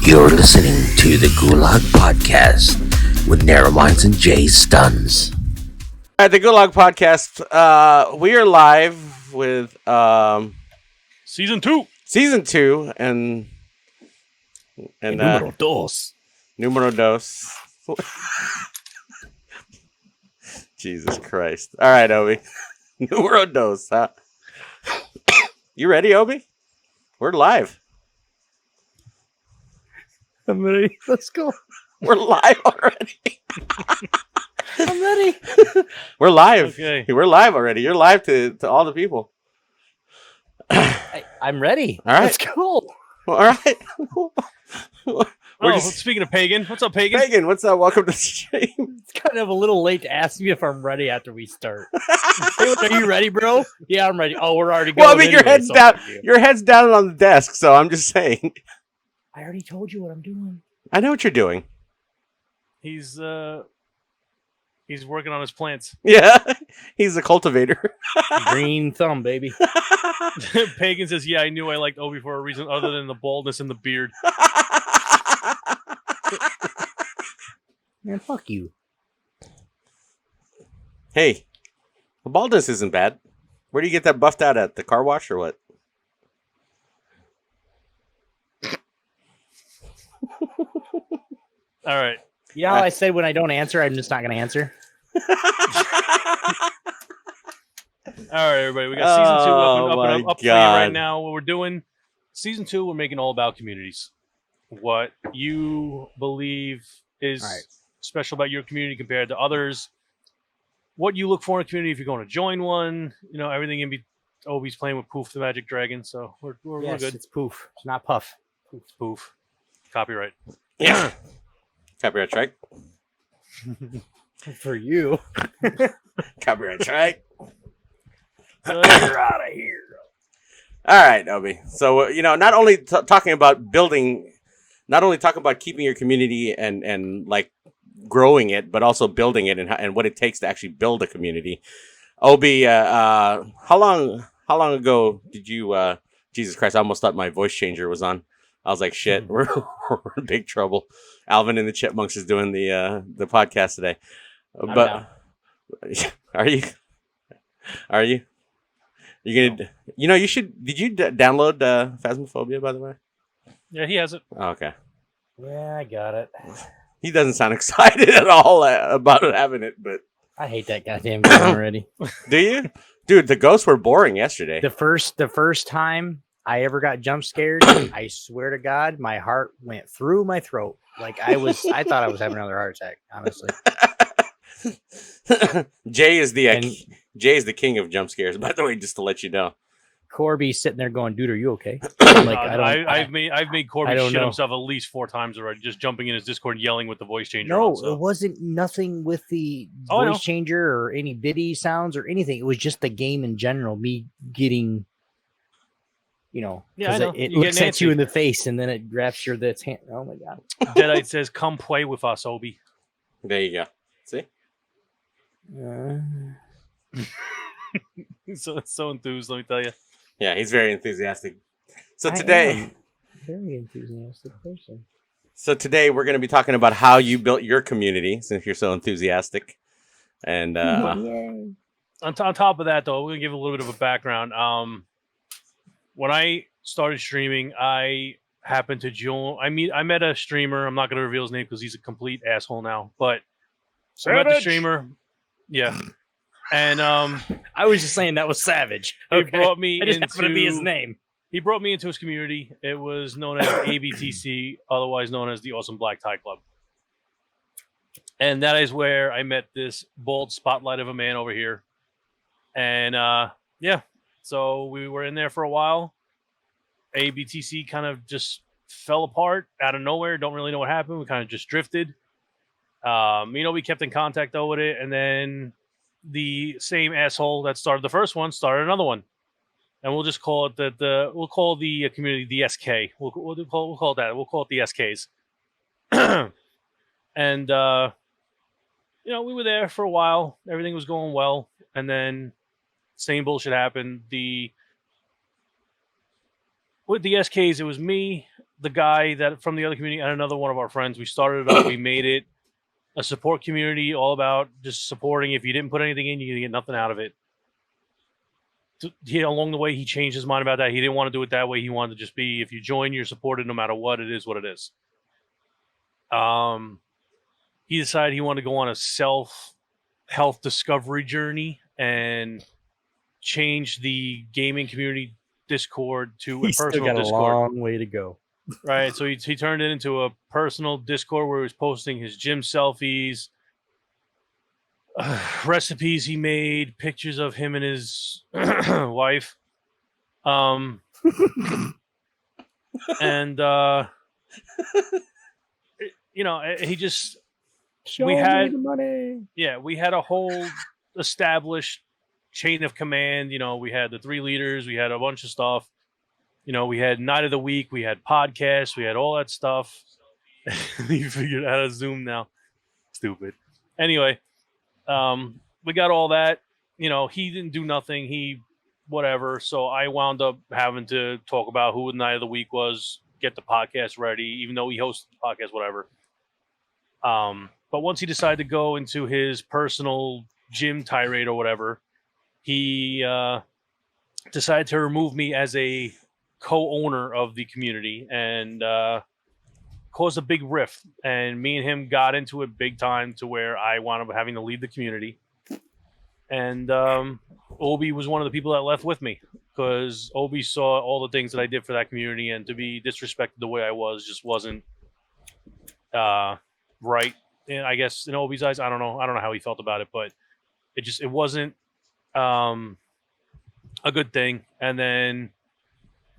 You're listening to the Gulag Podcast with Narrowminds and Jay Stuns. At the Gulag Podcast, we are live with Season 2, and Numero dos. Numero dos. Jesus Christ! All right, Obi. Numero dos. Huh? You ready, Obi? We're live. I'm ready. Let's go. We're live already. I'm ready. We're live. Okay. We're live already. You're live to all the people. I'm ready. All right. Let's go. All right. Speaking of Pagan, what's up, Pagan? Pagan, what's up? Welcome to the stream. It's kind of a little late to ask me if I'm ready after we start. Hey, are you ready, bro? Yeah, I'm ready. Oh, we're already going. Well, I mean, your head's down. Your head's down on the desk, so I'm just saying. I already told you what I'm doing. I know what you're doing. He's working on his plants. Yeah, he's a cultivator. Green thumb, baby. Pagan says, "Yeah, I knew I liked Obi for a reason other than the baldness and the beard." Man, fuck you. Hey, the baldness isn't bad. Where do you get that buffed out at? The car wash or what? All right. Yeah, I said when I don't answer, I'm just not going to answer. All right, everybody. We got season 2 up for you right now. What we're doing, season 2, we're making all about communities. What you believe is special about your community compared to others. What you look for in a community if you're going to join one. You know, everything in Obi's playing with Poof the Magic Dragon, so we're good. It's Poof. It's not Puff. Poof. Copyright. Yeah. Copyright strike. For you. Copyright strike. You're out of here. All right, Obi. So, not only talking about keeping your community and like growing it, but also building it and what it takes to actually build a community. Obi, how long ago did you? Jesus Christ! I almost thought my voice changer was on. I was like, shit, we're in big trouble. Alvin and the Chipmunks is doing the podcast today. But are you? You're gonna? You should. Did you download Phasmophobia, by the way? Yeah, he has it. Oh, okay. Yeah, I got it. He doesn't sound excited at all about having it, but I hate that goddamn game already. Do you? Dude, the ghosts were boring yesterday. The first time I ever got jump scared, I swear to God, my heart went through my throat. Like I thought I was having another heart attack, honestly. Jay is the king of jump scares, by the way, just to let you know. Corby's sitting there going, "Dude, are you okay?" Like I've made Corby shit know. himself at least 4 times already, just jumping in his Discord and yelling with the voice changer. No, on, so. it wasn't nothing with the voice changer or any biddy sounds or anything. It was just the game in general. Me getting, because it looks at you in the face and then it grabs your hand. Oh my God! Deadite says, "Come play with us, Obi." There you go. See? So enthused, let me tell you. Yeah, he's very enthusiastic. So today, very enthusiastic person. So today we're going to be talking about how you built your community, since you're so enthusiastic. And on top of that, though, we're going to give a little bit of a background. When I started streaming, I happened to join. I met a streamer. I'm not going to reveal his name because he's a complete asshole now. But I met the streamer. Yeah. And I was just saying that was savage. He brought me happened to be his name. He brought me into his community. It was known as ABTC, otherwise known as the Awesome Black Tie Club. And that is where I met this bald spotlight of a man over here. And so we were in there for a while. ABTC kind of just fell apart out of nowhere. Don't really know what happened. We kind of just drifted. We kept in contact though with it, and then the same asshole that started the first one started another one, and we'll just call it we'll call the community the SK. We'll call it that. We'll call it the SKs. And we were there for a while. Everything was going well, and then same bullshit happened. With the SKs, it was me, the guy that from the other community and another one of our friends, we started it up. We made it a support community, all about just supporting. If you didn't put anything in, you get nothing out of it. Along the way, he changed his mind about that. He didn't want to do it that way. He wanted to just be, if you join, you're supported no matter what it is, what it is. He decided he wanted to go on a self-health discovery journey and change the gaming community Discord to a personal still got Discord. a long way to go. Right, so he turned it into a personal Discord where he was posting his gym selfies, recipes he made, pictures of him and his wife, and he just we had the money. Yeah, we had a whole established chain of command. We had the 3 leaders, we had a bunch of stuff. We had night of the week, we had podcasts, we had all that stuff. You figured out how to Zoom now. Stupid. Anyway, we got all that. He didn't do nothing. He whatever. So I wound up having to talk about who the night of the week was, get the podcast ready, even though he hosted the podcast, whatever. But once he decided to go into his personal gym tirade or whatever, he decided to remove me as a co-owner of the community and caused a big rift. And me and him got into it big time to where I wound up having to leave the community. And Obi was one of the people that left with me because Obi saw all the things that I did for that community, and to be disrespected the way I was just wasn't right. And I guess in Obi's eyes, I don't know how he felt about it, but it wasn't a good thing. And then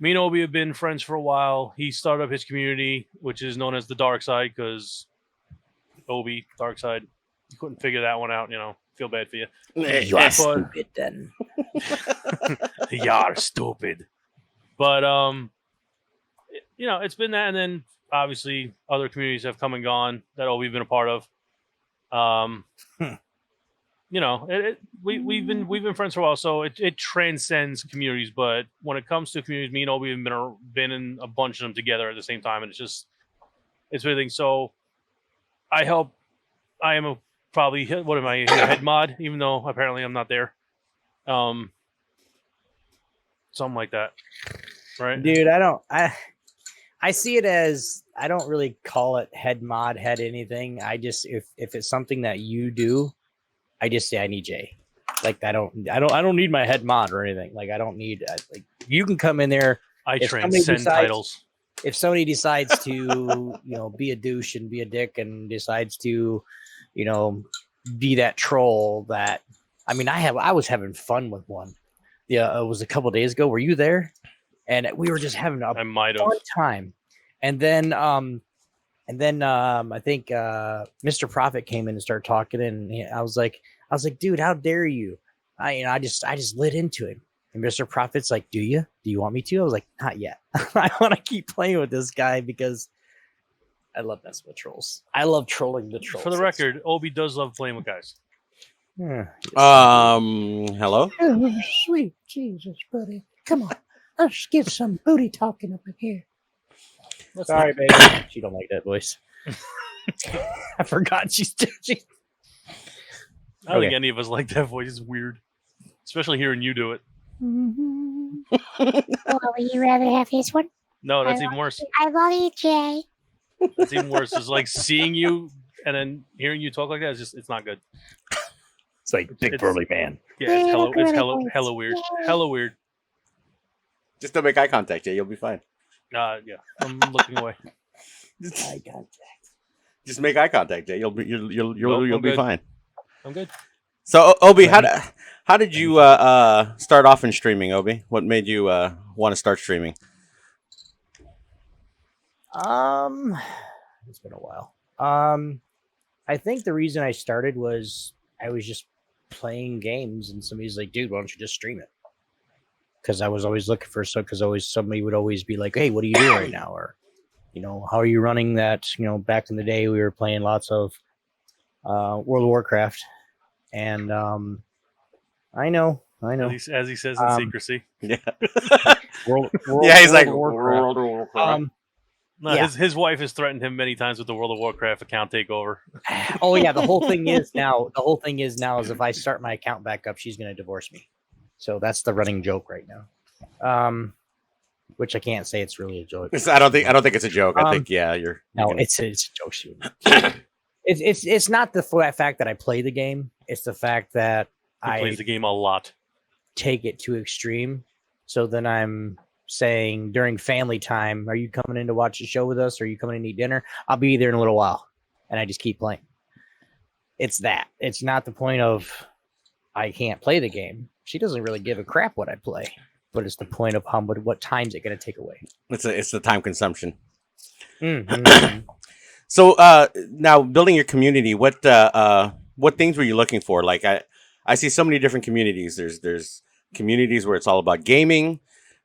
me and Obi have been friends for a while. He started up his community, which is known as the Dark Side, because Obi, Dark Side, you couldn't figure that one out. Feel bad for you. You are stupid then. You're stupid. But it's been that, and then obviously other communities have come and gone that we've been a part of. We've been friends for a while, so it transcends communities. But when it comes to communities, me and Obi have been in a bunch of them together at the same time, and it's everything. So I am probably what am I, a head mod, even though apparently I'm not there. Something like that, right, dude? I see it as, I don't really call it head mod, head anything. I just, if it's something that you do, I just say I need Jay. Like I don't need my head mod or anything. Like I don't need like you can come in there. I transcend titles. If somebody decides to be a douche and be a dick and decides to be that troll, that I was having fun with one. Yeah, it was a couple of days ago. Were you there? And we were just having a fun time. And then I think Mr. Prophet came in and started talking, and I was like, dude, how dare you? I just lit into it. And Mr. Prophet's like, do you want me to? I was like, not yet. I want to keep playing with this guy because I love messing with trolls. I love trolling the trolls. For the record, Obi does love playing with guys. Yeah. Hello? Oh, sweet Jesus, buddy. Come on. Let's get some booty talking up in here. Sorry, baby. She don't like that voice. I forgot she's I don't think any of us like that voice. It's weird. Especially hearing you do it. Mm-hmm. Well, would you rather have his one? No, that's even worse. I love you, Jay. That's even worse. It's like seeing you and then hearing you talk like that. It's not good. It's like big burly man. Yeah, it's hella weird. Hella weird. Just don't make eye contact, Jay. You'll be fine. Yeah, I'm looking away. Eye contact. Just make eye contact, Jay. You'll be fine. I'm good. So, Obi, how did you start off in streaming, Obi? What made you want to start streaming? It's been a while. I think the reason I started was I was just playing games, and somebody's like, "Dude, why don't you just stream it?" Because I was always looking for because somebody would always be like, "Hey, what are you doing right now?" Or, how are you running that? Back in the day, we were playing lots of World of Warcraft, and I know. As he says in secrecy. Yeah. World he's like Warcraft. No, Yeah. his wife has threatened him many times with the World of Warcraft account takeover. Oh yeah, the whole thing is now is if I start my account back up, she's going to divorce me. So that's the running joke right now. Which I can't say it's really a joke. I don't think it's a joke. I think you're no, it's a joke. It's not the fact that I play the game. It's the fact that He plays the game a lot. take it to extreme. So then I'm saying during family time, are you coming in to watch the show with us? Or are you coming in to eat dinner? I'll be there in a little while. And I just keep playing. It's that. It's not the point of I can't play the game. She doesn't really give a crap what I play. But it's the point of what time's it going to take away. It's the time consumption. Mm-hmm. So now building your community, what things were you looking for? Like I see so many different communities. There's communities where it's all about gaming.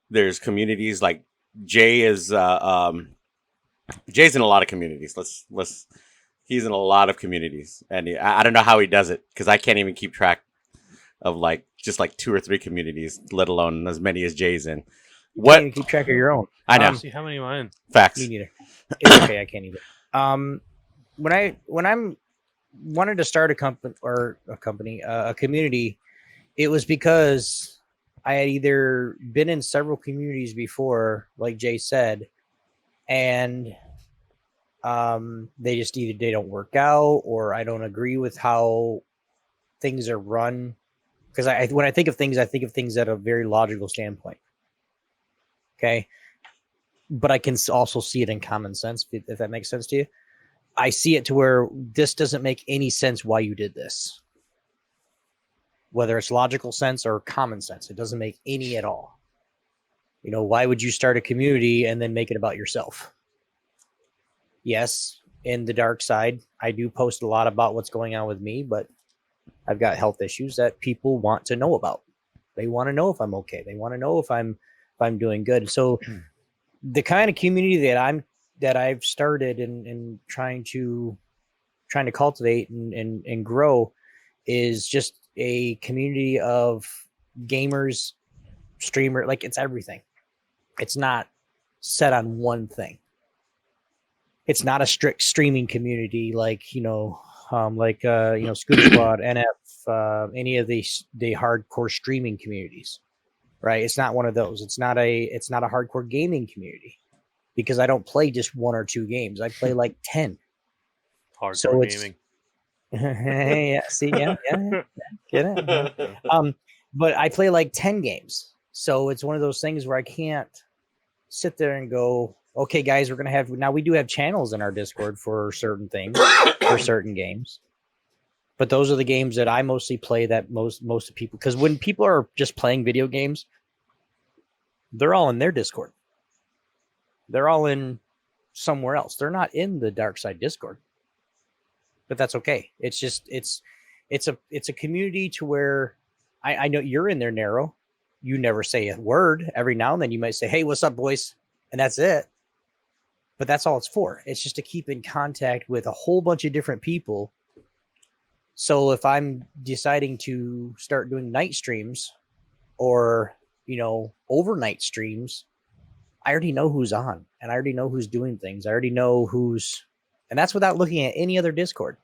There's communities like Jay is Jay's in a lot of communities. He's in a lot of communities, and I don't know how he does it because I can't even keep track of just 2 or 3 communities, let alone as many as Jay's in. What? You keep track of your own. I know. See how many am I in? Facts. Me neither. It's okay. I can't either. When I'm wanted to start a community, it was because I had either been in several communities before, like Jay said, and they just either they don't work out or I don't agree with how things are run. Because when I think of things at a very logical standpoint. Okay. But I can also see it in common sense, if that makes sense to you. I see it to where this doesn't make any sense why you did this. Whether it's logical sense or common sense, it doesn't make any at all. Why would you start a community and then make it about yourself? Yes, in the dark side, I do post a lot about what's going on with me, but I've got health issues that people want to know about. They want to know if I'm okay. They want to know if I'm doing good. So the kind of community that I've started and trying to cultivate and grow is just a community of gamers, streamer, it's everything. It's not set on one thing. It's not a strict streaming community Scooter Squad, NF, any of the hardcore streaming communities, right? It's not one of those. It's not a hardcore gaming community because I don't play just 1 or 2 games. I play 10. Hardcore gaming. Yeah, see, yeah, get it. But I play 10 games, so it's one of those things where I can't sit there and go, okay, guys, we're gonna have now. We do have channels in our Discord for certain things, for certain games, but those are the games that I mostly play. That most of people, because when people are just playing video games, they're all in their Discord. They're all in somewhere else. They're not in the Dark Side Discord. But that's okay. It's just it's a community to where I know you're in there, Narrow. You never say a word. Every now and then you might say, "Hey, what's up, boys?" And that's it. But that's all it's for. It's just to keep in contact with a whole bunch of different people. So if I'm deciding to start doing night streams or, overnight streams, I already know who's on and I already know who's doing things. I already know and that's without looking at any other Discord.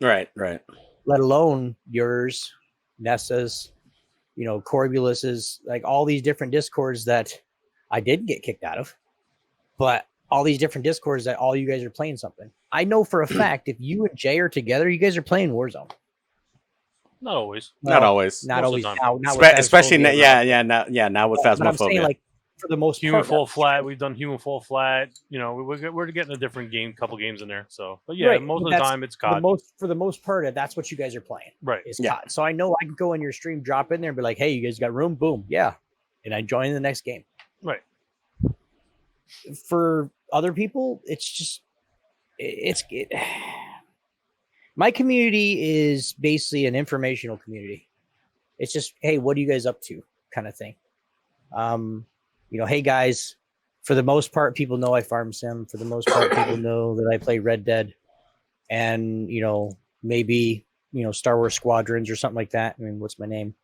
Right. Let alone yours, Nessa's, Corbulus's, all these different Discords that I did get kicked out of. But all these different Discords that all you guys are playing something. I know for a fact if you and Jay are together, you guys are playing Warzone. Not always. Not always. Not Most always. of the Now, Especially now, now with But I'm saying, Phasmophobia. for the most Human part, Fall Flat. We've done Human Fall Flat. We're getting a different couple games in there. So, but yeah, Right, most but of the that's time it's COD. for the most part, that's what you guys are playing. Right. Is Yeah. COD. So I know I can go in your stream, drop in there, and be like, "Hey, you guys got room?" Boom, yeah, and I join the next game. Right. For other people, it's just my community is basically an informational community. It's just, hey, what are you guys up to, kind of thing. Hey guys, for the most part, people know I farm sim. For the most part, people know that I play Red Dead, and maybe Star Wars Squadrons or something like that. I mean, what's my name?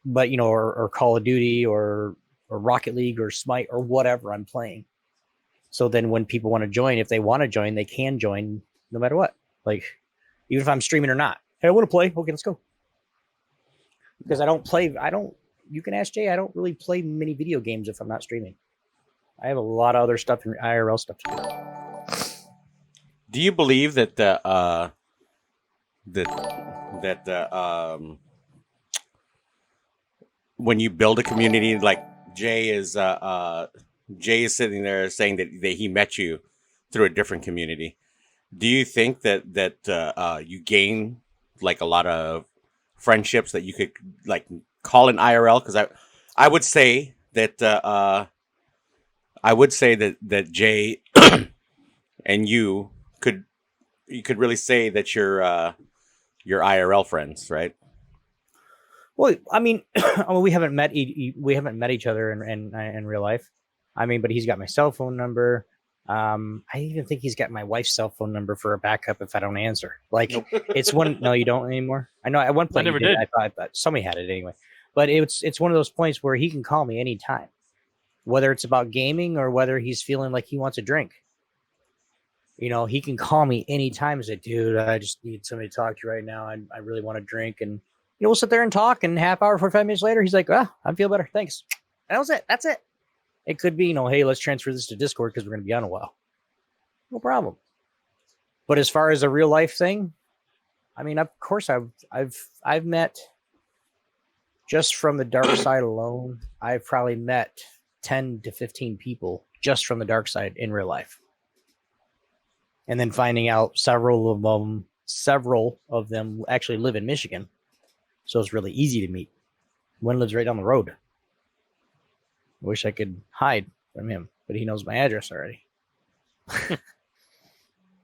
But or Call of Duty or Rocket League or Smite or whatever I'm playing. So then when people want to join, if they want to join, they can join no matter what. Like, even if I'm streaming or not. Hey, I want to play. Okay, let's go. Because you can ask Jay, I don't really play many video games if I'm not streaming. I have a lot of other stuff in IRL stuff to do. Do you believe that when you build a community, like Jay is sitting there saying that he met you through a different community. Do you think that you gain like a lot of friendships that you could like call in IRL? Because I would say that that Jay and you could really say that you're IRL friends, right? Well, I mean, we haven't met each other in real life. I mean, but he's got my cell phone number. I even think he's got my wife's cell phone number for a backup if I don't answer. Like, it's one. No, you don't anymore. I know at one point I never did. I thought somebody had it anyway. But it's one of those points where he can call me anytime, whether it's about gaming or whether he's feeling like he wants a drink. You know, he can call me anytime and say, dude, I just need somebody to talk to right now. I really want a drink. And, you know, we'll sit there and talk, and half hour, 45 minutes later, he's like, I feel better. Thanks. And that was it. That's it. It could be, you know, hey, let's transfer this to Discord because we're going to be on a while. No problem. But as far as a real life thing, I mean, of course, I've met, just from the dark side alone, I've probably met 10 to 15 people just from the dark side in real life. And then finding out several of them actually live in Michigan. So it's really easy to meet. One lives right down the road. I wish I could hide from him, but he knows my address already.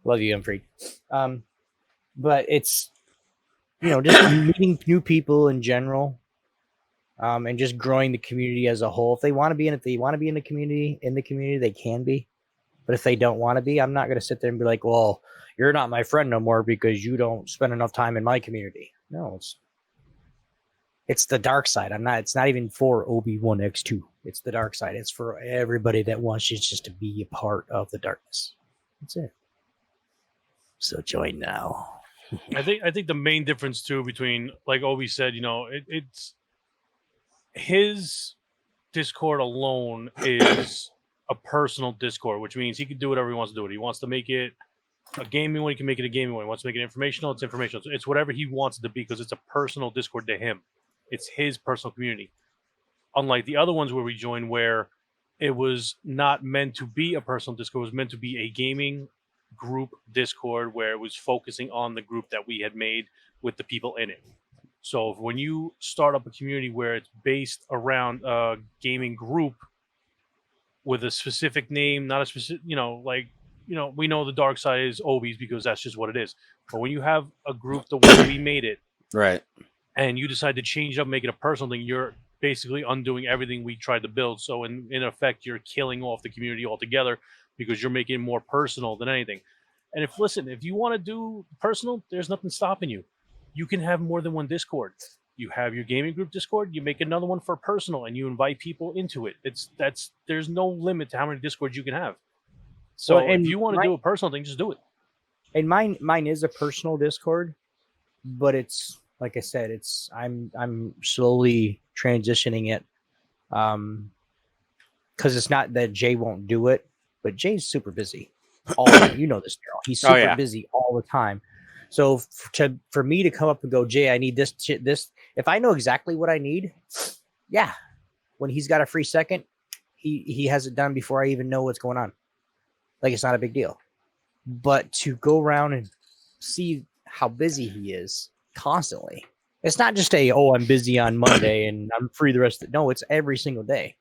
Love you, Humphrey. But it's, you know, just meeting new people in general, and just growing the community as a whole. If they want to be in the community, they can be. But if they don't want to be, I'm not going to sit there and be like, well, you're not my friend no more because you don't spend enough time in my community. No, it's the dark side. It's not even for OB1X2. It's the dark side. It's for everybody that wants you just to be a part of the darkness. That's it. So join now. I think the main difference too between, like Obi said, you know, it's his Discord alone is a personal Discord, which means he can do whatever he wants to do. It. He wants to make it a gaming one, he can make it a gaming one. He wants to make it informational, it's informational. It's whatever he wants it to be because it's a personal Discord to him. It's his personal community. Unlike the other ones where we joined, where it was not meant to be a personal Discord, it was meant to be a gaming group Discord where it was focusing on the group that we had made with the people in it. So when you start up a community where it's based around a gaming group with a specific name, not a specific, you know, like, you know, we know the dark side is Obi's because that's just what it is. But when you have a group the way we made it, right, and you decide to change it up, make it a personal thing, you're basically undoing everything we tried to build. So in effect, you're killing off the community altogether because you're making it more personal than anything. And if you want to do personal, there's nothing stopping you. You can have more than one Discord. You have your gaming group Discord, you make another one for personal, and you invite people into it. There's no limit to how many Discords you can have. So if you want to do a personal thing, just do it. And mine is a personal Discord, but it's, like I said, I'm slowly transitioning it, because it's not that Jay won't do it, but Jay's super busy. You know this, Daryl. He's super busy all the time. So for me to come up and go, Jay, I need this. If I know exactly what I need, yeah, when he's got a free second, he has it done before I even know what's going on. Like, it's not a big deal. But to go around and see how busy he is constantly, it's not just I'm busy on Monday and I'm free the rest of no, it's every single day.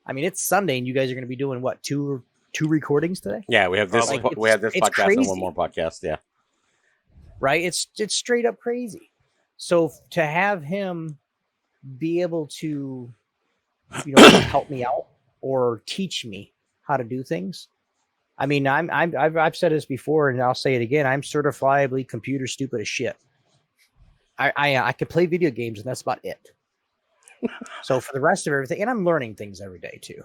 I mean, it's Sunday and you guys are going to be doing what, two recordings today? Yeah, we have this. We have this podcast crazy. And one more podcast. Yeah, right. It's straight up crazy. So to have him be able to, you know, help me out or teach me how to do things. I mean, I've said this before and I'll say it again. I'm certifiably computer stupid as shit. I could play video games and that's about it. So for the rest of everything, and I'm learning things every day too.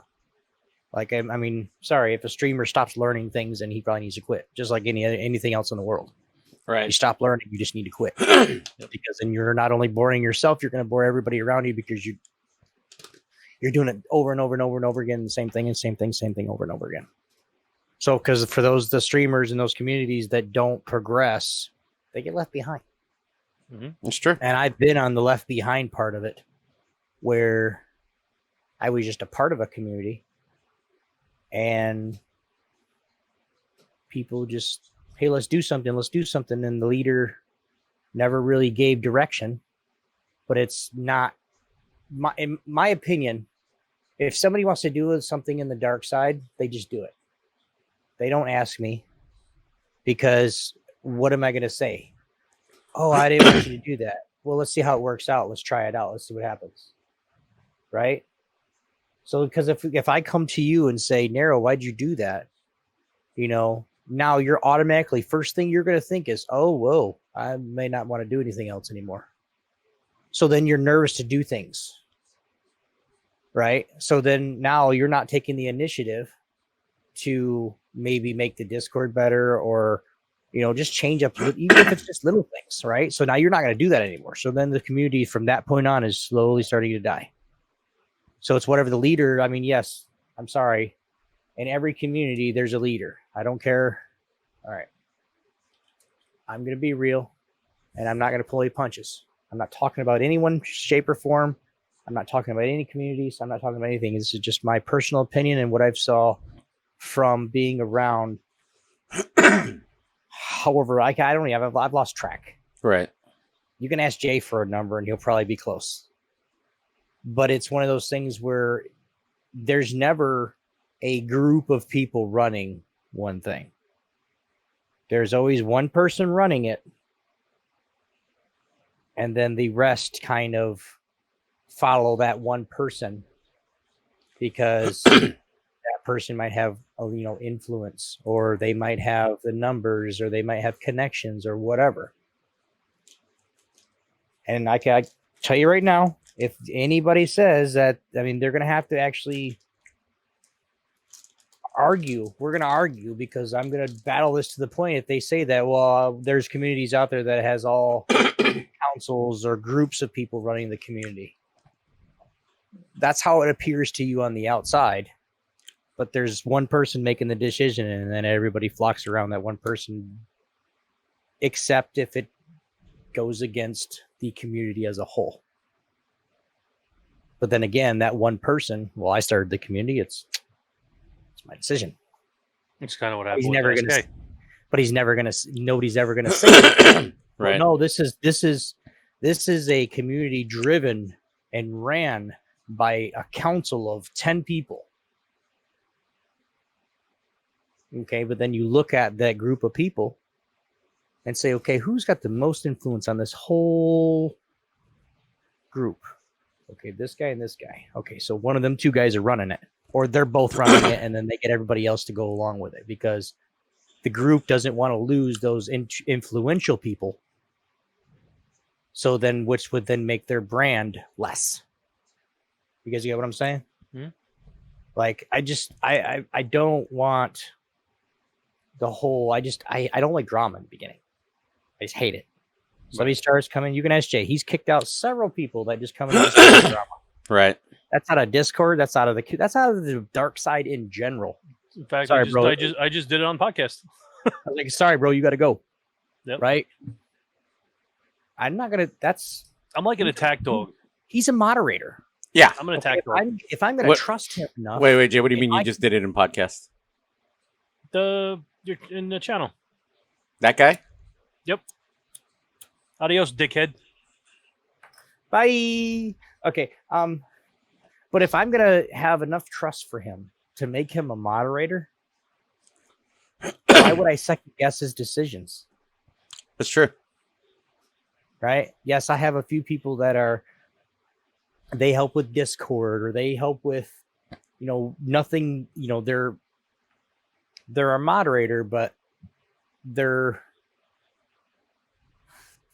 Like, I mean, sorry, if a streamer stops learning things, then he probably needs to quit, just like anything else in the world. You Right. stop learning, you just need to quit. Because then you're not only boring yourself, you're going to bore everybody around you because you're doing it over and over and over and over again, the same thing over and over again. So, because for the streamers and those communities that don't progress, they get left behind. That's true. And I've been on the left behind part of it, where I was just a part of a community, and people just, hey, let's do something. And the leader never really gave direction. But it's not, in my opinion, if somebody wants to do something in the dark side, they just do it. They don't ask me, because what am I going to say? Oh, I didn't want you to do that. Well, let's see how it works out. Let's try it out. Let's see what happens. Right? So, because if I come to you and say, Narrow, why'd you do that? Now you're automatically, first thing you're going to think is, oh, whoa, I may not want to do anything else anymore. So then you're nervous to do things. Right? So then now you're not taking the initiative to maybe make the Discord better, or just change up, even if it's just little things, right? So now you're not going to do that anymore. So then the community from that point on is slowly starting to die. So it's whatever the leader, I mean, yes, I'm sorry. In every community, there's a leader. I don't care. All right. I'm going to be real, and I'm not going to pull any punches. I'm not talking about anyone, shape or form. I'm not talking about any communities. I'm not talking about anything. This is just my personal opinion and what I've saw from being around. However, I've lost track. Right. You can ask Jay for a number and he'll probably be close. But it's one of those things where there's never a group of people running one thing. There's always one person running it, and then the rest kind of follow that one person, because that person might have influence, or they might have the numbers, or they might have connections, or whatever. And I can tell you right now, if anybody says that, I mean, they're going to have to actually argue. We're going to argue, because I'm going to battle this to the point if they say that, well, there's communities out there that has all councils or groups of people running the community. That's how it appears to you on the outside. But there's one person making the decision, and then everybody flocks around that one person, except if it goes against the community as a whole. But then again, that one person, well, I started the community. It's my decision. It's kind of what happened. He's never going to, but he's never going to. Nobody's ever going to say it. Right. Well, no, this is a community driven and ran by a council of 10 people. Okay, but then you look at that group of people and say, okay, who's got the most influence on this whole group? Okay, this guy and this guy. Okay, so one of them two guys are running it, or they're both running it, and then they get everybody else to go along with it, because the group doesn't want to lose those influential people. So then, which would then make their brand less. You guys get what I'm saying? Mm-hmm. Like, I don't want the whole, I don't like drama in the beginning. I just hate it. Somebody starts coming, you can ask Jay. He's kicked out several people that just come in and start drama. Right. That's out of Discord. That's out of the dark side in general. In fact, sorry, I just did it on podcast. I was like, sorry, bro, you got to go. Yep. Right? I'm not gonna. I'm like an attack dog. He's a moderator. Yeah. I'm an attack dog. If I'm gonna trust him enough. Wait, Jay. What do you mean you just did it in podcast? You're in the channel. That guy? Yep. Adios, dickhead. Bye. Okay. But if I'm gonna have enough trust for him to make him a moderator, why would I second guess his decisions? That's true. Right? Yes, I have a few people that they help with Discord, or they help with, nothing, they're a moderator, but they're,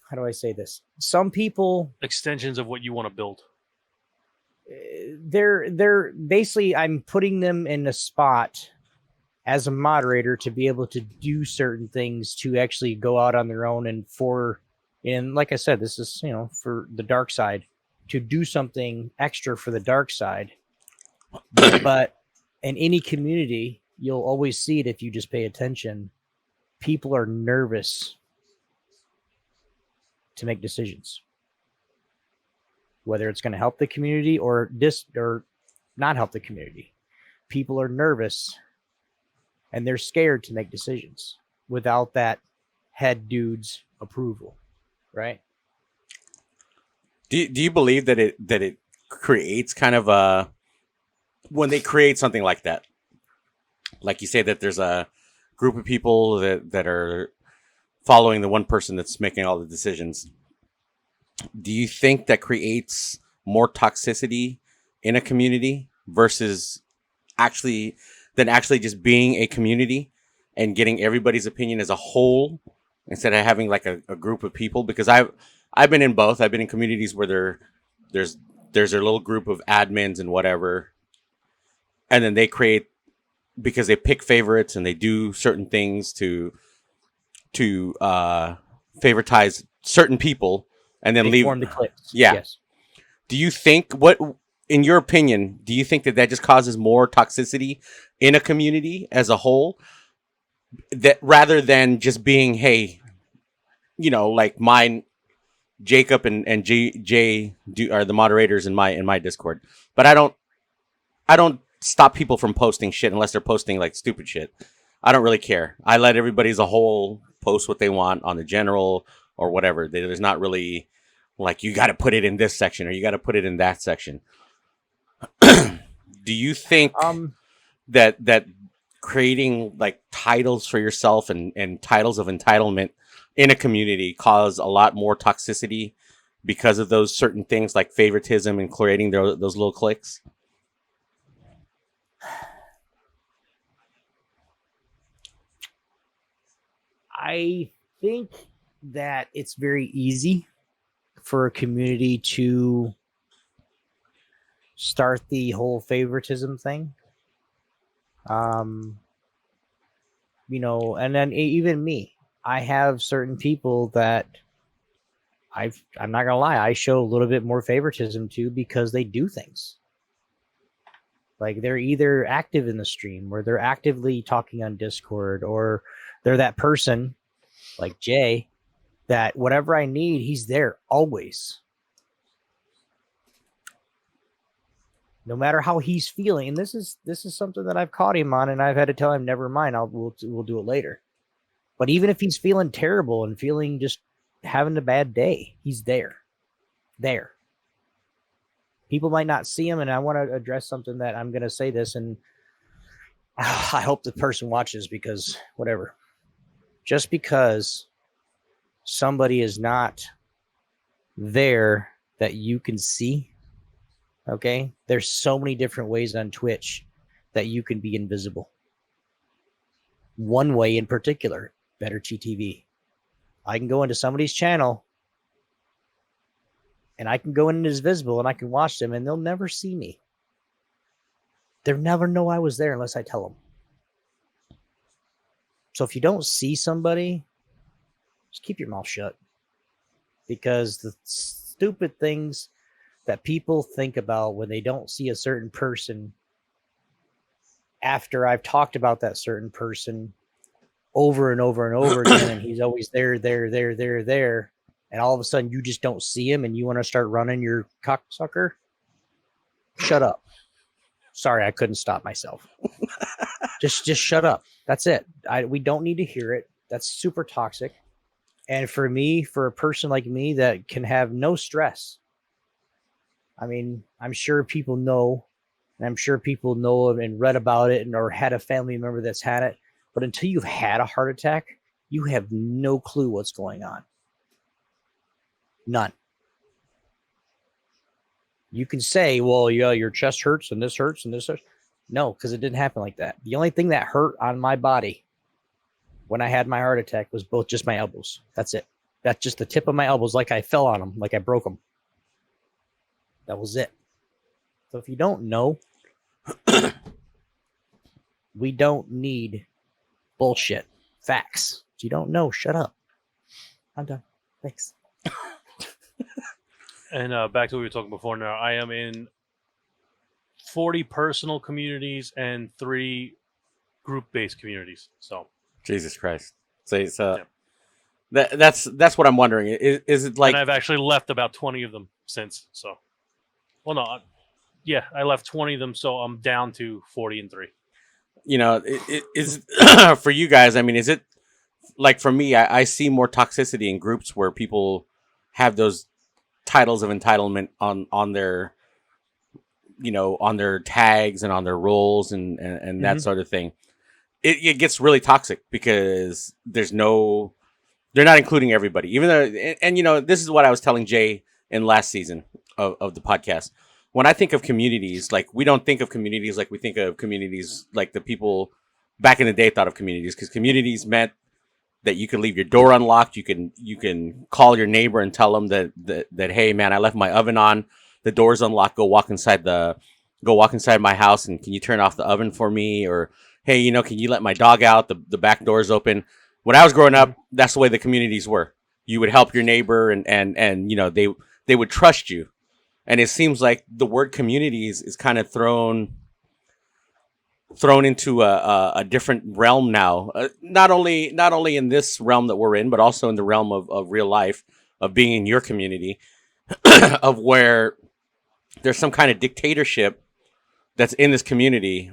how do I say this? Some people, Extensions of what you want to build. they're basically, I'm putting them in a spot as a moderator to be able to do certain things, to actually go out on their own, and like I said, this is, for the dark side, to do something extra for the dark side. But in any community, you'll always see it if you just pay attention. People are nervous to make decisions, whether it's going to help the community or not help the community. People are nervous and they're scared to make decisions without that head dude's approval, right? Do you believe that it creates kind of a, when they create something like that, like you say that there's a group of people that are following the one person that's making all the decisions, do you think that creates more toxicity in a community versus actually just being a community and getting everybody's opinion as a whole instead of having like a group of people? Because I've been in both. I've been in communities where there's a little group of admins and whatever, and then they create, because they pick favorites and they do certain things to favoritize certain people and then leave form the clips. Yeah. Yes. Do you think, in your opinion, do you think that just causes more toxicity in a community as a whole, that rather than just being, hey, like mine, Jacob and Jay are the moderators in my Discord, but I don't stop people from posting shit unless they're posting like stupid shit. I don't really care. I let everybody as a whole post what they want on the general or whatever. There's not really like, you got to put it in this section or you got to put it in that section. Do you think that creating like titles for yourself and titles of entitlement in a community cause a lot more toxicity because of those certain things like favoritism and creating those little cliques? I think that it's very easy for a community to start the whole favoritism thing. And then even me, I have certain people that I'm not gonna lie, I show a little bit more favoritism to because they do things. Like they're either active in the stream or they're actively talking on Discord, or they're that person like Jay that whatever I need, he's there always. No matter how he's feeling. And this is something that I've caught him on, and I've had to tell him, never mind, we'll do it later. But even if he's feeling terrible and feeling just having a bad day, he's there. There. People might not see him, and I want to address something that I'm going to say this, and I hope the person watches, because whatever. Just because somebody is not there that you can see, okay? There's so many different ways on Twitch that you can be invisible. One way in particular, Better Cheat TV. I can go into somebody's channel and I can go in as visible and I can watch them and they'll never see me. They'll never know I was there unless I tell them. So if you don't see somebody, just keep your mouth shut. Because the stupid things that people think about when they don't see a certain person, after I've talked about that certain person over and over and over again, and he's always there, and all of a sudden you just don't see him and you want to start running your cocksucker, shut up. Sorry, I couldn't stop myself. just shut up. That's it. We don't need to hear it. That's super toxic. And for me, for a person like me that can have no stress, I mean, I'm sure people know, and I'm sure people know and read about it or had a family member that's had it. But until you've had a heart attack, you have no clue what's going on. None. You can say, well, yeah, your chest hurts and this hurts and this hurts. No, because it didn't happen like that. The only thing that hurt on my body when I had my heart attack was just my elbows. That's it. That's just the tip of my elbows, like I fell on them, like I broke them. That was it. So if you don't know, we don't need bullshit. Facts. If you don't know, shut up. I'm done. Thanks. And back to what we were talking before now, I am in 40 personal communities and 3 group-based communities. So Jesus Christ. So Yeah. that's what I'm wondering. Is it like, and I've actually left about 20 of them since. So, well, no, yeah, I left 20 of them, so I'm down to 40 and 3. you know, is for you guys? I mean, is it like for me? I see more toxicity in groups where people have those titles of entitlement on their, on their tags and on their roles and that sort of thing. It gets really toxic because they're not including everybody, even though, and this is what I was telling Jay in last season of the podcast. When I think of communities, like, we don't think of communities like we think of communities like the people back in the day thought of communities, because communities meant that you could leave your door unlocked. You can call your neighbor and tell them that hey man, I left my oven on, the door's unlocked. Go walk inside my house, and can you turn off the oven for me? Or hey, can you let my dog out? The back door's open. When I was growing up, that's the way the communities were. You would help your neighbor, and they would trust you. And it seems like the word communities is kind of thrown into a different realm now. Not only in this realm that we're in, but also in the realm of real life, of being in your community, of where there's some kind of dictatorship that's in this community,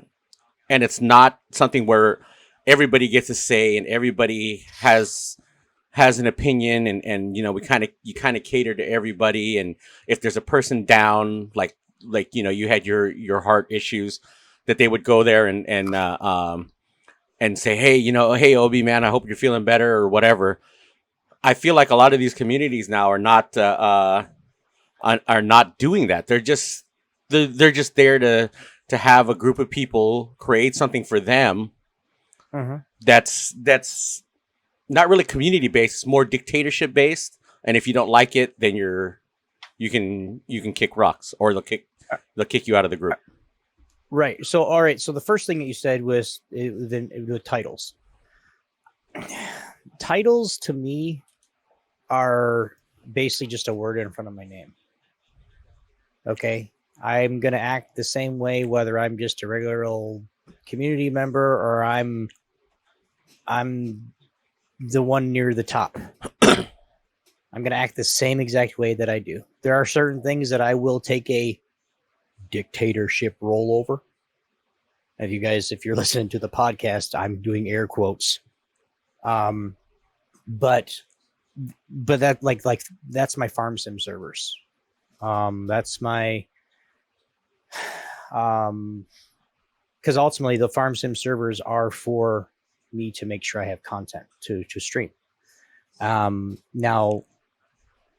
and it's not something where everybody gets a say and everybody has an opinion, and you kind of cater to everybody. And if there's a person down, like you had your heart issues, that they would go there and say, hey, hey Obi man, I hope you're feeling better or whatever. I feel like a lot of these communities now are not doing that. They're just there to have a group of people create something for them. That's not really community based. It's more dictatorship based. And if you don't like it, then you can kick rocks, or they'll kick you out of the group. Right. So, all right. So the first thing that you said was the titles. Titles to me are basically just a word in front of my name. Okay. I'm going to act the same way, whether I'm just a regular old community member or I'm the one near the top. I'm going to act the same exact way that I do. There are certain things that I will take a dictatorship rollover. If you're listening to the podcast, I'm doing air quotes. But that like that's my farm sim servers. That's my because ultimately the farm sim servers are for me to make sure I have content to stream. Now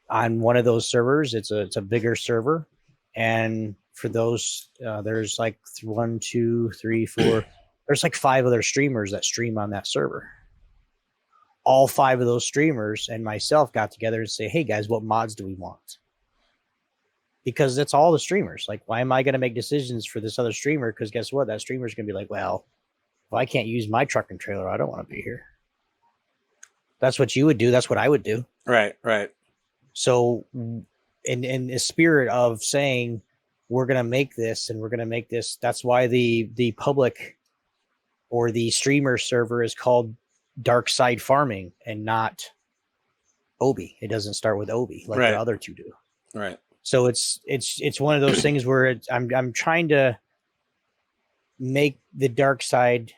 on one of those servers, it's a bigger server, and for those there's like 1, 2, 3, 4 there's like 5 other streamers that stream on that server. All 5 of those streamers and myself got together and say, hey guys, what mods do we want? Because it's all the streamers. Like, why am I going to make decisions for this other streamer? Because guess what? That streamer is going to be like, well, if I can't use my truck and trailer, I don't want to be here. That's what you would do. That's what I would do. Right. So in the spirit of saying, we're going to make this and we're going to make this, that's why the public or the streamer server is called Dark Side Farming and not Obi. It doesn't start with Obi like the other two do. Right. So it's one of those things where I'm trying to make the dark side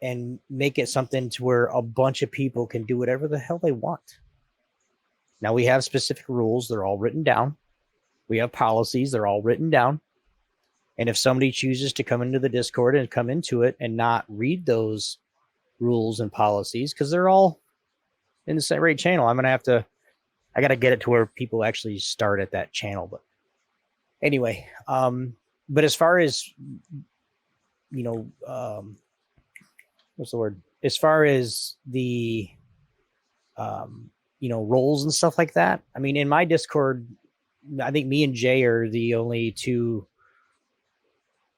and make it something to where a bunch of people can do whatever the hell they want. Now we have specific rules. They're all written down. We have policies. They're all written down. And if somebody chooses to come into the Discord and come into it and not read those rules and policies, because they're all in the same rate channel, I got to get it to where people actually start at that channel. But anyway, but as far as, what's the word? As far as the, roles and stuff like that. I mean, in my Discord, I think me and Jay are the only two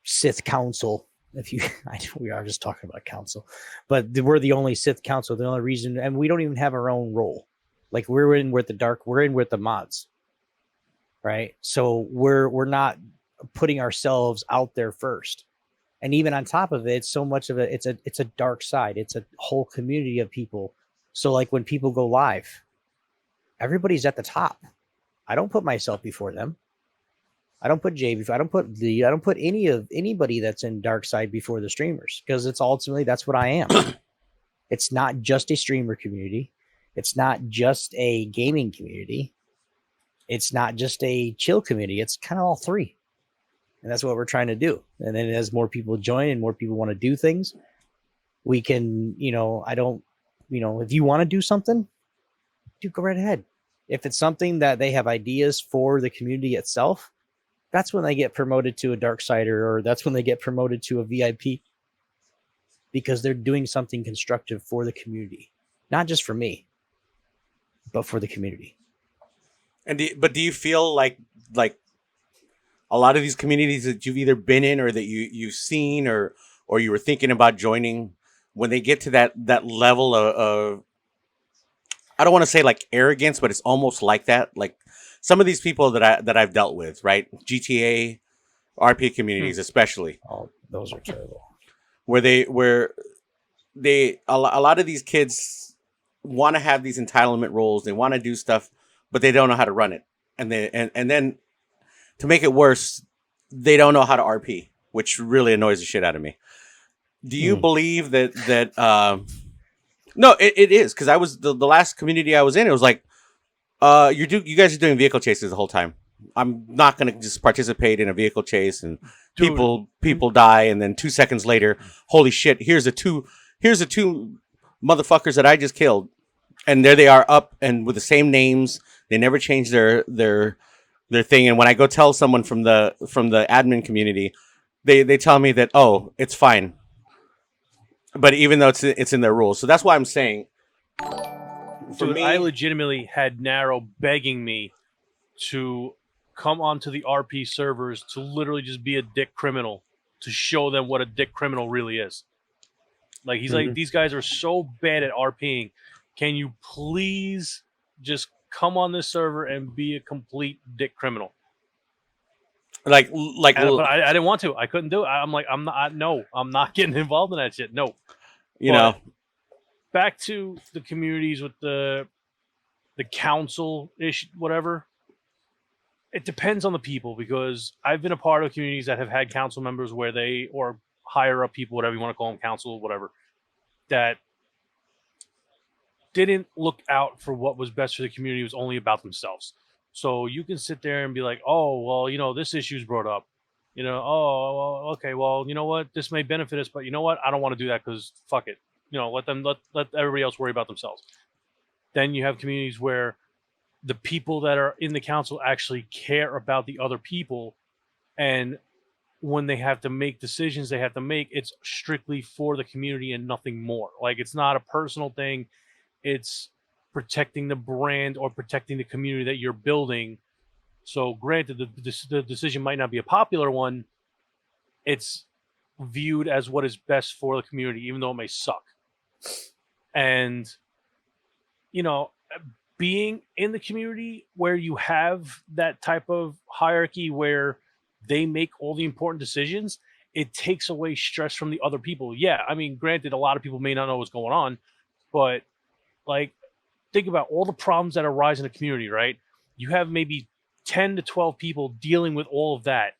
Sith Council. If you, we are just talking about council, but we're the only Sith Council. The only reason, and we don't even have our own role. Like we're in with the mods, right? So we're not putting ourselves out there first. And even on top of it, so much of it, it's a dark side. It's a whole community of people. So like when people go live, everybody's at the top. I don't put myself before them. I don't put Jay before. I don't put anybody that's in dark side before the streamers, because it's ultimately that's what I am. It's not just a streamer community. It's not just a gaming community. It's not just a chill community. It's kind of all three. And that's what we're trying to do. And then as more people join and more people want to do things, we can, if you want to do something, go right ahead. If it's something that they have ideas for the community itself, that's when they get promoted to a dark sider, or that's when they get promoted to a VIP, because they're doing something constructive for the community, not just for me, but for the community. And do you feel like a lot of these communities that you've either been in or that you've seen or you were thinking about joining, when they get to that level of I don't want to say like arrogance, but it's almost like that. Like some of these people that I've dealt with, right? GTA, RP communities, especially. Oh, those are terrible. Where a lot of these kids want to have these entitlement roles. They want to do stuff, but they don't know how to run it. And then to make it worse, they don't know how to RP, which really annoys the shit out of me. Do you believe that no, it is, because I was the last community I was in. It was like, you guys are doing vehicle chases the whole time. I'm not gonna just participate in a vehicle chase and people die, and then 2 seconds later, holy shit! Here's the two motherfuckers that I just killed, and there they are up and with the same names. They never change their thing. And when I go tell someone from the admin community, they tell me that, oh, it's fine. But even though it's in their rules, so that's why I'm saying. Dude, I legitimately had Narrow begging me to come onto the RP servers to literally just be a dick criminal, to show them what a dick criminal really is. Like, he's like, these guys are so bad at RPing. Can you please just come on this server and be a complete dick criminal? But I didn't want to. I couldn't do it. I'm like, I'm not getting involved in that shit. No. Back to the communities with the council ish, whatever. It depends on the people, because I've been a part of communities that have had council members or higher up people, whatever you want to call them, council, whatever, that didn't look out for what was best for the community. It was only about themselves. So you can sit there and be like, oh, well, this issue's brought up. Oh, well, okay, well, you know what? This may benefit us, but you know what? I don't want to do that because fuck it. Let everybody else worry about themselves. Then you have communities where the people that are in the council actually care about the other people, and when they have to make decisions it's strictly for the community and nothing more. Like, it's not a personal thing. It's protecting the brand or protecting the community that you're building. So granted, the decision might not be a popular one. It's viewed as what is best for the community, even though it may suck. And, being in the community where you have that type of hierarchy where they make all the important decisions, it takes away stress from the other people. Yeah, I mean, granted, a lot of people may not know what's going on, but like, think about all the problems that arise in a community, right? You have maybe 10 to 12 people dealing with all of that.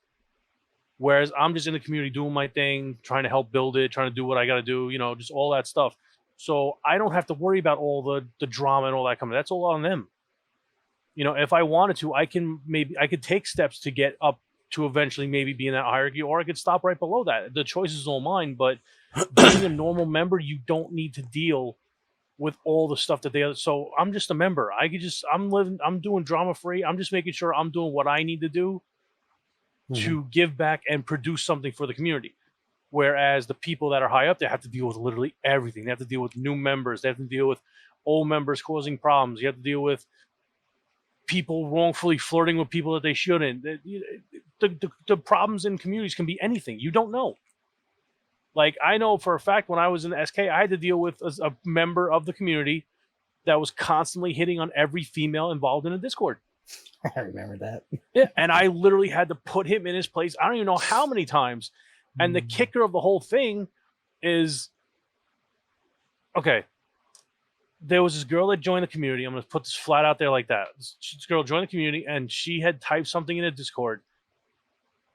Whereas I'm just in the community doing my thing, trying to help build it, trying to do what I got to do, just all that stuff. So I don't have to worry about all the drama and all that coming. That's all on them. If I wanted to, I could take steps to get up to eventually maybe be in that hierarchy, or I could stop right below that. The choice is all mine, but being a normal member, you don't need to deal with all the stuff that they are. So I'm just a member. I'm doing drama free. I'm just making sure I'm doing what I need to do to give back and produce something for the community. Whereas the people that are high up, they have to deal with literally everything. They have to deal with new members. They have to deal with old members causing problems. You have to deal with people wrongfully flirting with people that they shouldn't. the problems in communities can be anything. You don't know. Like, I know for a fact when I was in the SK, I had to deal with a member of the community that was constantly hitting on every female involved in a Discord. I remember that. Yeah, and I literally had to put him in his place. I don't even know how many times. And the kicker of the whole thing is, okay, there was this girl that joined the community. I'm going to put this flat out there like that. This girl joined the community, and she had typed something in a Discord.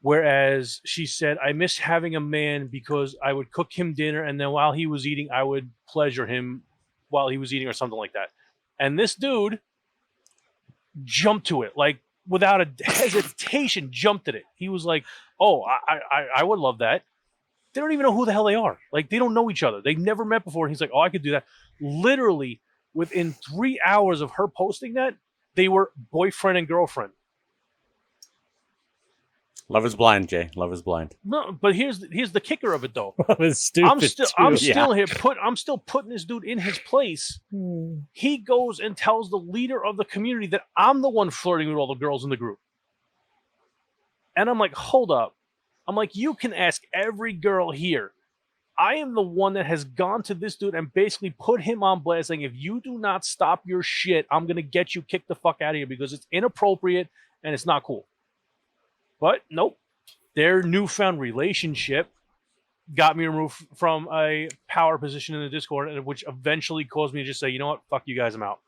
Whereas she said, I miss having a man because I would cook him dinner, and then while he was eating, I would pleasure him while he was eating, or something like that. And this dude jumped to it, like without a hesitation, jumped at it. He was like, oh, I would love that. They don't even know who the hell they are. Like, they don't know each other. They've never met before. And he's like, oh, I could do that. Literally, within 3 hours of her posting that, they were boyfriend and girlfriend. Love is blind, Jay. Love is blind. No, but here's the kicker of it, though. I'm still putting this dude in his place. He goes and tells the leader of the community that I'm the one flirting with all the girls in the group. And I'm like, hold up. I'm like, you can ask every girl here. I am the one that has gone to this dude and basically put him on blast, saying, if you do not stop your shit, I'm going to get you kicked the fuck out of here because it's inappropriate and it's not cool. But nope, their newfound relationship got me removed from a power position in the Discord, which eventually caused me to just say, you know what, fuck you guys, I'm out.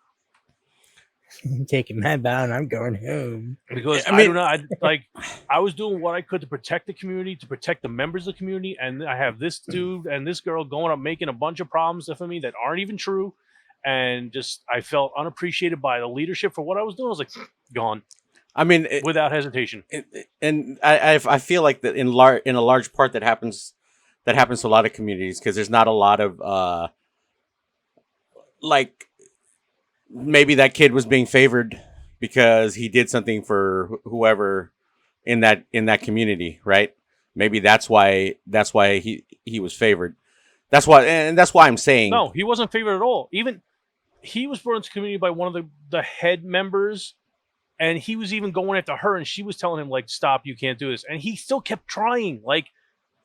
I'm taking my bow and I'm going home. Because I was doing what I could to protect the community, to protect the members of the community, and I have this dude and this girl going up making a bunch of problems for me that aren't even true, and just I felt unappreciated by the leadership for what I was doing. I was like, gone. I mean, without hesitation. And I feel like that in a large part that happens to a lot of communities, because there's not a lot of like, maybe that kid was being favored because he did something for whoever in that community, right? Maybe that's why he was favored. That's why I'm saying no, he wasn't favored at all. Even he was brought into the community by one of the head members. And he was even going after her, and she was telling him, like, stop, you can't do this. And he still kept trying. Like,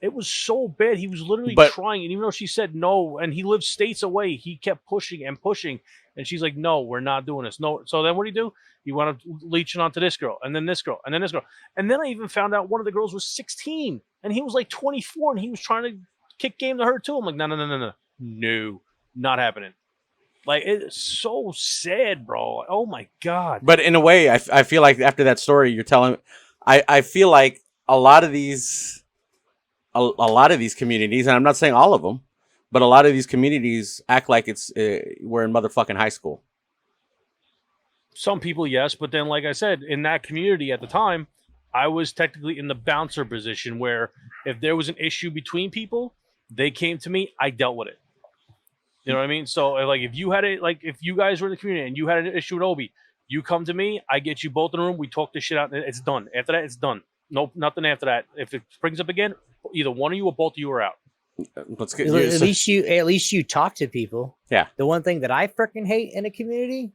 it was so bad. He was literally trying. And even though she said no, and he lived states away, he kept pushing and pushing. And she's like, no, we're not doing this. No. So then what did he do? He wound up leeching onto this girl, and then this girl, and then this girl. And then I even found out one of the girls was 16, and he was like 24, and he was trying to kick game to her, too. I'm like, no, not happening. Like, it's so sad, bro. Oh my God. But in a way, I feel like after that story you're telling, I feel like a lot of these communities, and I'm not saying all of them, but a lot of these communities act like it's we're in motherfucking high school. Some people, yes, but then, like I said, in that community at the time, I was technically in the bouncer position where if there was an issue between people, they came to me, I dealt with it. You know what I mean? So, like, if you guys were in the community and you had an issue with Obi, you come to me, I get you both in a room, we talk this shit out, and it's done. After that, it's done. Nope, nothing after that. If it springs up again, either one of you or both of you are out. Let's get at least you talk to people. Yeah. The one thing that I freaking hate in a community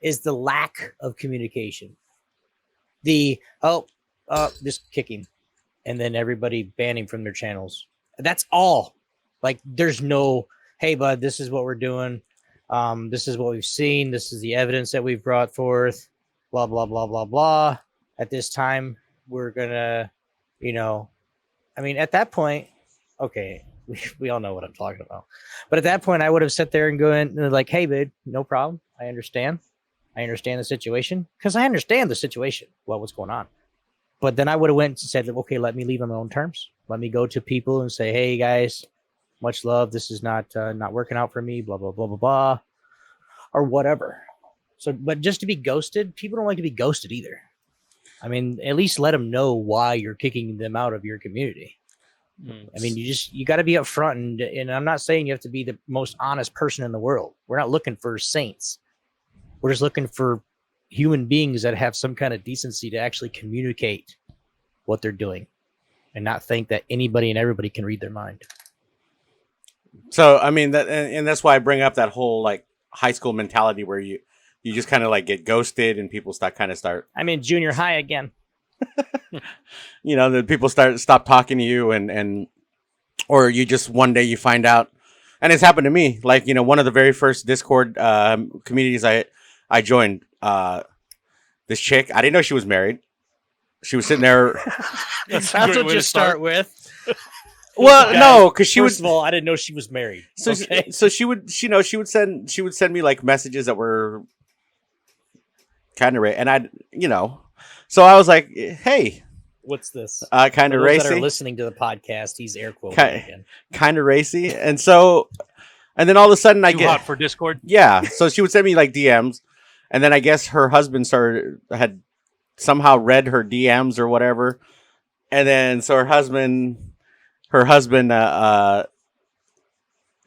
is the lack of communication. Just kicking, and then everybody banning from their channels. That's all. Like, there's no, hey, bud, this is what we're doing. This is what we've seen. This is the evidence that we've brought forth. Blah, blah, blah, blah, blah. At this time, we're going to, at that point, okay, we all know what I'm talking about. But at that point, I would have sat there and go in and like, hey, babe, no problem. I understand. I understand the situation. Because I understand the situation, what's going on. But then I would have went and said, okay, let me leave on my own terms. Let me go to people and say, hey, guys, much love. This is not working out for me, blah, blah, blah, blah, blah, or whatever. So, but just to be ghosted, people don't like to be ghosted either. I mean, at least let them know why you're kicking them out of your community. I mean, you got to be upfront, and I'm not saying you have to be the most honest person in the world. We're not looking for saints. We're just looking for human beings that have some kind of decency to actually communicate what they're doing and not think that anybody and everybody can read their mind. So, I mean, that's why I bring up that whole like high school mentality where you just kind of like get ghosted and people start. I'm in junior high again. You know, that people stop talking to you, and or you just one day you find out, and it's happened to me. Like, you know, one of the very first Discord communities I joined, this chick, I didn't know she was married. She was sitting there. That's That's what you start with. Well, Guys, no, because she First would. of all, I didn't know she was married. So, Okay. so she would, she would send me like messages that were kind of and I, so I was like, hey, What's this? kind For of those that are racy, listening to the podcast, he's air quoting Ki- again. kind of racy, and then all of a sudden I Too get, hot for Discord. yeah. So she would send me like DMs, and then I guess her husband had somehow read her DMs or whatever, and then so her husband,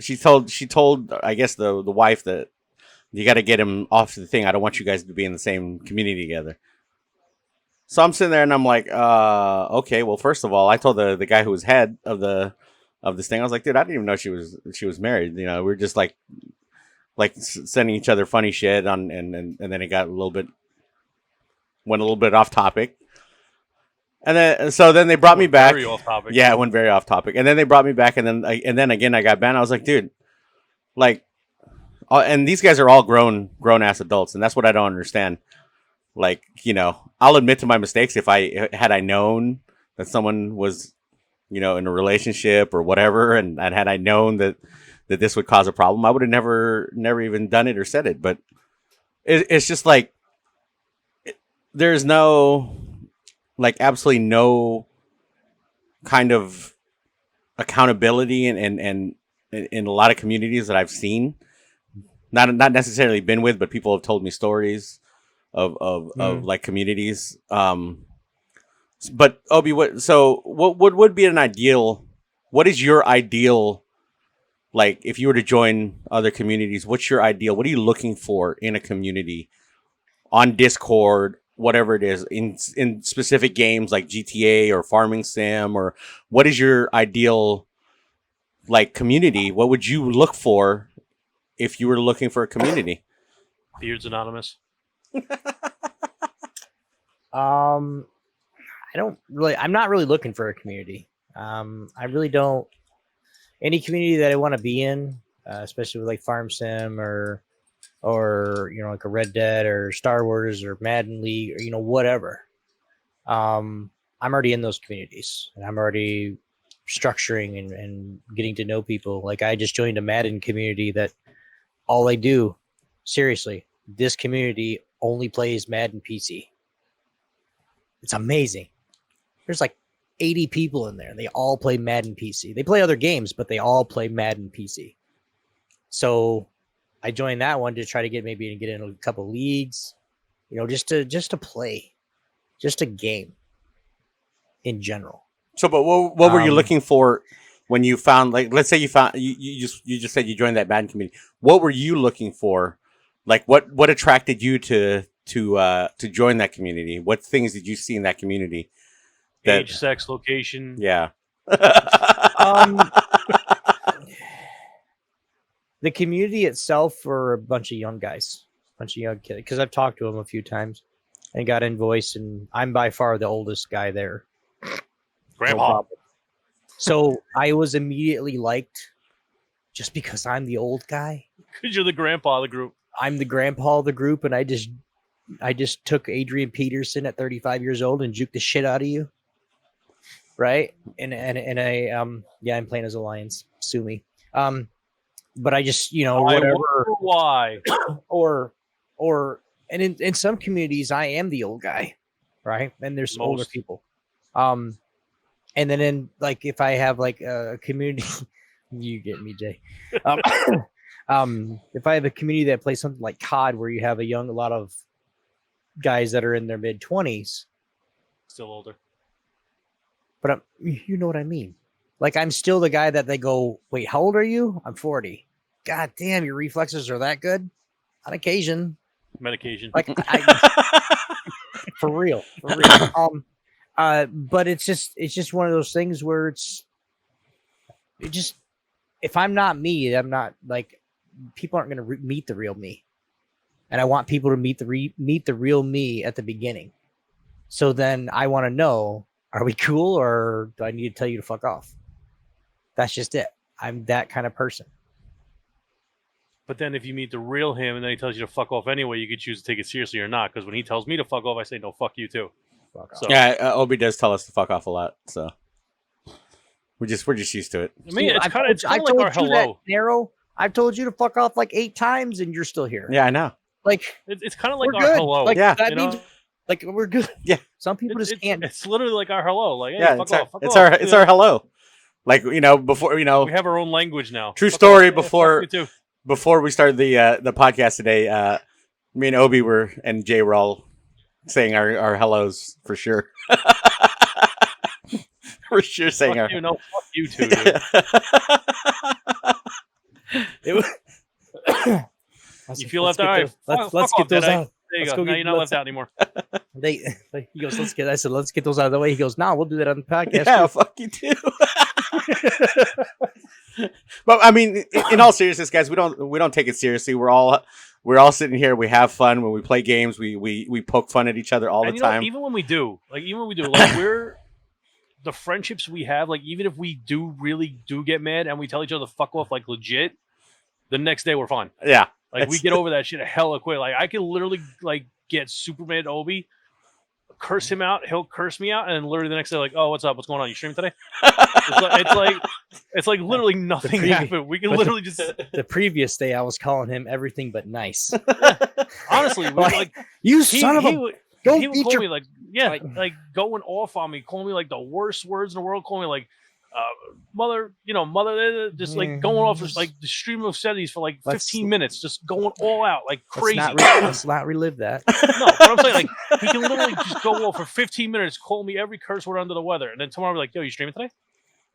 she told I guess the wife that you got to get him off the thing. I don't want you guys to be in the same community together. So I'm sitting there and I'm like, okay, well, first of all, I told the guy who was head of this thing, I was like, dude, I didn't even know she was married. You know, we were just like sending each other funny shit on, and then it got went a little bit off topic. And then they brought me back. Very off topic. Yeah, it went very off topic. And then they brought me back, and then again I got banned. I was like, dude, like, and these guys are all grown ass adults, and that's what I don't understand. Like, you know, I'll admit to my mistakes if I known that someone was, you know, in a relationship or whatever, and had I known that this would cause a problem, I would have never even done it or said it. But it's just like there's no, like, absolutely no kind of accountability in a lot of communities that I've seen, not necessarily been with, but people have told me stories of like communities. But Obi, what would be an ideal? What is your ideal? Like, if you were to join other communities, what's your ideal? What are you looking for in a community on Discord? Whatever it is, in specific games like GTA or Farming Sim, or what is your ideal, like, community? What would you look for if you were looking for a community? Beards Anonymous. I'm not really looking for a community. I really don't. Any community that I want to be in, especially with like Farm Sim or you know, like a Red Dead or Star Wars or Madden League or, you know, whatever. I'm already in those communities and I'm already structuring and getting to know people. Like, I just joined a Madden community that all they do, seriously, this community only plays Madden PC. It's amazing. There's like 80 people in there. They all play Madden PC. They play other games, but they all play Madden PC. So I joined that one to try to get in a couple leagues, you know, just to play, just a game in general. So, but what were you looking for when you found, like, let's say you found, you just said you joined that Madden community. What were you looking for? Like, what attracted you to join that community? What things did you see in that community? Age, sex, location. Yeah. The community itself were a bunch of young guys, a bunch of young kids, because I've talked to them a few times and got in voice, and I'm by far the oldest guy there. Grandpa. So I was immediately liked just because I'm the old guy. Because you're the grandpa of the group. I'm the grandpa of the group, and I just took Adrian Peterson at 35 years old and juked the shit out of you. Right? And yeah, I'm playing as Alliance. Sue me. But I just, you know, whatever. Why? or and in some communities I am the old guy, right? And there's older people. And then in, like, if I have like a community, you get me, Jay. If I have a community that plays something like COD, where you have a lot of guys that are in their mid-20s, Still older. but you know what I mean. Like, I'm still the guy that they go, wait, how old are you? I'm 40. God damn, your reflexes are that good? On occasion. Medication. Like, for real. But it's just one of those things where if I'm not me, I'm not, like, people aren't going to meet the real me. And I want people to meet the real me at the beginning. So then I want to know, are we cool or do I need to tell you to fuck off? That's just it. I'm that kind of person. But then if you meet the real him and then he tells you to fuck off anyway, you could choose to take it seriously or not. Because when he tells me to fuck off, I say, no, fuck you too. Fuck off. So, Yeah, Obi does tell us to fuck off a lot, so we're just used to it. I mean, it's I've kind of like told our you that, hello. Narrow. I've told you to fuck off like 8 times and you're still here. Yeah, I know. Like, It's kind of like we're our good. hello. Like, Yeah. that you means know? like we're good. Yeah. Some people just can't. It's literally like our hello. Like, hey, Yeah, fuck it's off. Fuck it's off. our hello. Like, before We have our own language now. True Fuck story, off. Yeah, before- fuck you too. before we started the podcast today, me and Obi and Jay were all saying our hellos for sure. For sure saying Fuck our you, no, fuck you too, dude. It was- You feel left out? All right, Let's fuck get off, those Deadeye. out. There you Let's go. go Now get- you're not let's- left out anymore. He goes, let's get those out of the way. He goes, we'll do that on the podcast. yeah, too." fuck you too. But I mean, in all seriousness, guys, we don't take it seriously. We're all sitting here. We have fun when we play games. We poke fun at each other all And the you know, time. even when we do, like we're the friendships we have, like even if we really do get mad and we tell each other to fuck off like legit, the next day we're fine. Yeah, Like we get over that shit hella quick. Like I can literally like get super mad at Obi, curse him out, he'll curse me out, and then literally the next day like, oh, what's up? What's going on? You streaming today? It's like literally nothing preview- happened. We can but literally just The previous day, I was calling him everything but nice. honestly, we, like You he, son of he a! would- Go he would eat call your. me like like going off on me, calling me like the worst words in the world, calling me like mother, just like going off just like the stream of obscenities for like 15 minutes, just going all out like crazy. Let's not relive that. No, but I'm saying like he can literally just go off for 15 minutes, call me every curse word under the weather, and then tomorrow be like, "Yo, you streaming today?"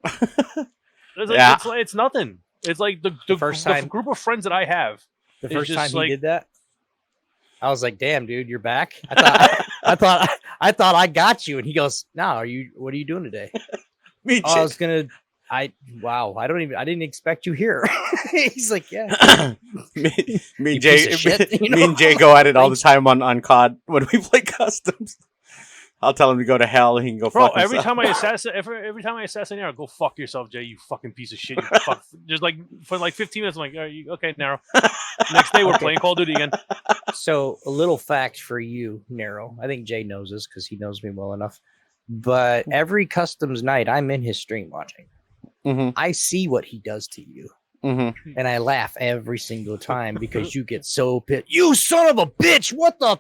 It's like, Yeah. it's nothing. It's like the first the time- group of friends that I have. The It's first just time he like- did that, I was like, "Damn, dude, you're back." I thought I got you, and he goes, "No, what are you doing today?" me Oh, I too. was gonna. I didn't expect you here. He's like, "Yeah." me and You Jay, piece of shit, you me and know? Jay go at it all the time on COD when we play customs. I'll tell him to go to hell. He can go. Bro, fuck every himself. time I assassinate her, go fuck yourself, Jay. You fucking piece of shit. You fuck. Just like for like 15 minutes, I'm like, okay, Narrow. Next day we're playing Call of Duty again. So a little fact for you, Narrow. I think Jay knows this because he knows me well enough. But every customs night, I'm in his stream watching. Mhm, I see what he does to you, mhm. and I laugh every single time because you get so pissed. You son of a bitch! What the